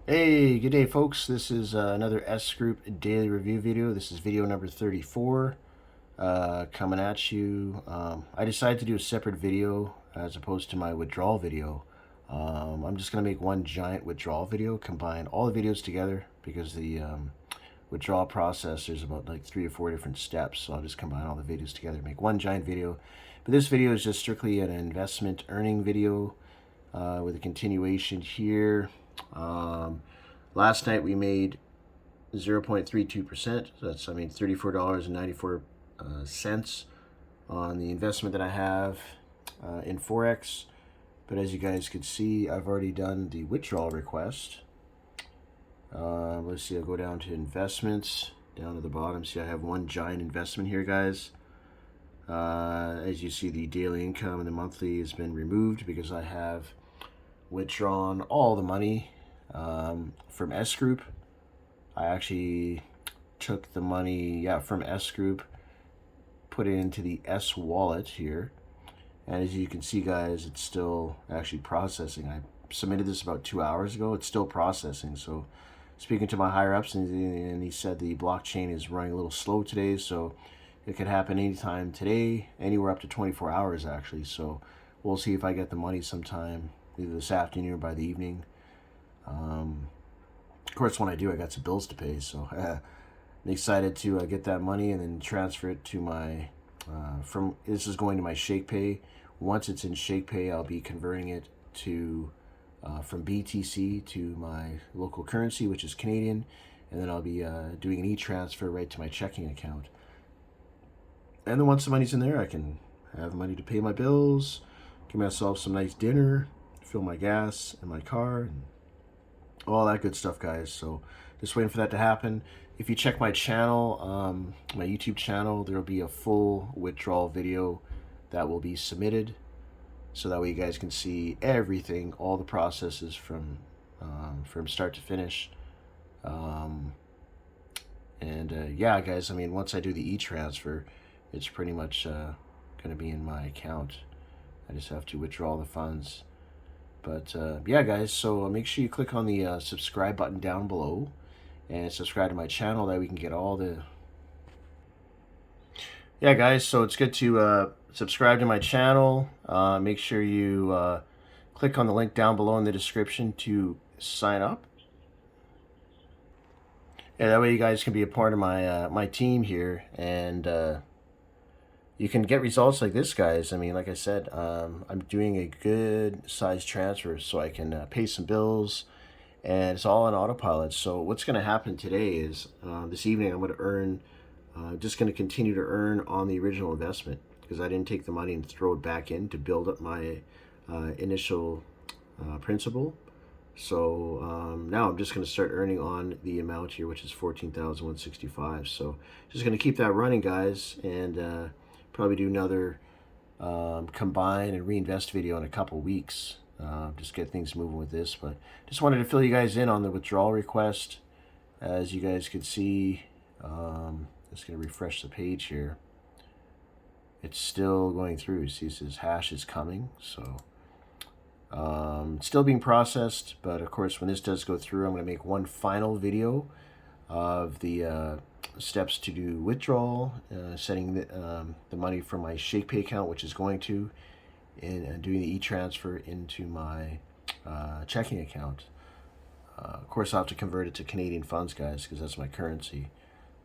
Hey, good day, folks. This is another S Group daily review video. This is video number 34 coming at you. I decided to do a separate video as opposed to my withdrawal video. I'm just going to make one giant withdrawal video, combine all the videos together because the withdrawal process, there's about like 3 or 4 different steps. So I'll just combine all the videos together, make one giant video. But this video is just strictly an investment earning video with a continuation here. Last night we made 0.32%. So that's, $34.94 on the investment that I have in Forex. But as you guys could see, I've already done the withdrawal request. Let's see, I'll go down to investments, down to the bottom. See, I have one giant investment here, guys. As you see, the daily income and the monthly has been removed because I have withdrawn all the money from S Group. I actually took the money, from S Group, put it into the S wallet here. And as you can see, guys, it's still actually processing. I submitted this about 2 hours ago. It's still processing. So speaking to my higher ups, and he said the blockchain is running a little slow today. So it could happen anytime today, anywhere up to 24 hours, actually. So we'll see if I get the money sometime, either this afternoon or by the evening. Of course, when I do, I got some bills to pay. So I'm excited to get that money and then transfer it to my, this is going to my ShakePay. Once it's in ShakePay, I'll be converting it to from BTC to my local currency, which is Canadian, and then I'll be doing an e-transfer right to my checking account. And then once the money's in there, I can have money to pay my bills, give myself some nice dinner, fill my gas in my car, and all that good stuff, guys. So just waiting for that to happen. If you check my channel, my YouTube channel, there will be a full withdrawal video that will be submitted, so that way you guys can see everything, all the processes from start to finish. Yeah, guys, once I do the e-transfer, it's pretty much going to be in my account. I just have to withdraw the funds. But yeah, guys, so make sure you click on the subscribe button down below and subscribe to my channel, that we can get all the... Yeah, guys, so it's good to subscribe to my channel. Make sure you click on the link down below in the description to sign up. Yeah, that way you guys can be a part of my team here, and you can get results like this, guys. Like I said, I'm doing a good size transfer so I can pay some bills, and it's all on autopilot. So what's going to happen today is this evening I'm going to earn, just going to continue to earn on the original investment, because I didn't take the money and throw it back in to build up my initial principal. So now I'm just going to start earning on the amount here, which is $14,165. So just going to keep that running, guys, and probably do another combine and reinvest video in a couple weeks. Just get things moving with this. But just wanted to fill you guys in on the withdrawal request. As you guys could see, just going to refresh the page here. It's still going through. You see, it says hash is coming. So it's still being processed. But of course, when this does go through, I'm going to make one final video of the steps to do withdrawal, sending the money from my ShakePay account, which is going to, and doing the e-transfer into my checking account. Of course, I'll have to convert it to Canadian funds, guys, because that's my currency.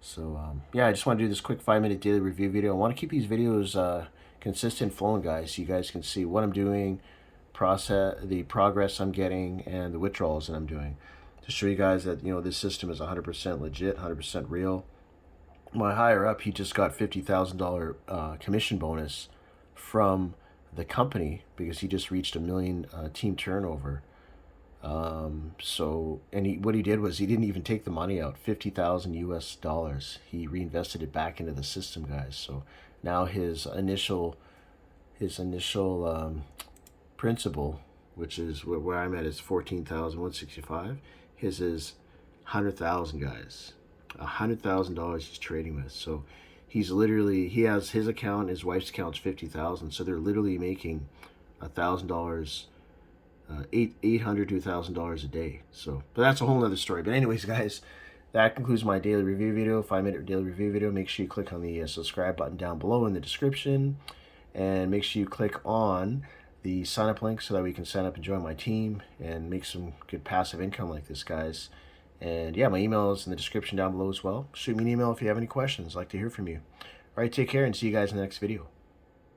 So yeah, I just want to do this quick 5-minute daily review video. I want to keep these videos consistent flowing, guys, so you guys can see what I'm doing, the progress I'm getting, and the withdrawals that I'm doing, to show you guys that this system is 100% legit, 100% real. My higher up, he just got $50,000 commission bonus from the company because he just reached 1 million team turnover. What he did was he didn't even take the money out, 50,000 US dollars. He reinvested it back into the system, guys. So now his initial principal, which is where I'm at, is 14,165. His is 100,000, guys. $100,000 he's trading with. So he's literally, he has his account, his wife's account's 50,000. So they're literally making $1,000 $800 to $1,000 a day. So, but that's a whole nother story. But anyways, guys, that concludes my daily review video, 5-minute daily review video. Make sure you click on the subscribe button down below in the description, and make sure you click on the sign up link so that we can sign up and join my team and make some good passive income like this, guys. And yeah, my email is in the description down below as well. Shoot me an email if you have any questions. I'd like to hear from you. All right, take care and see you guys in the next video.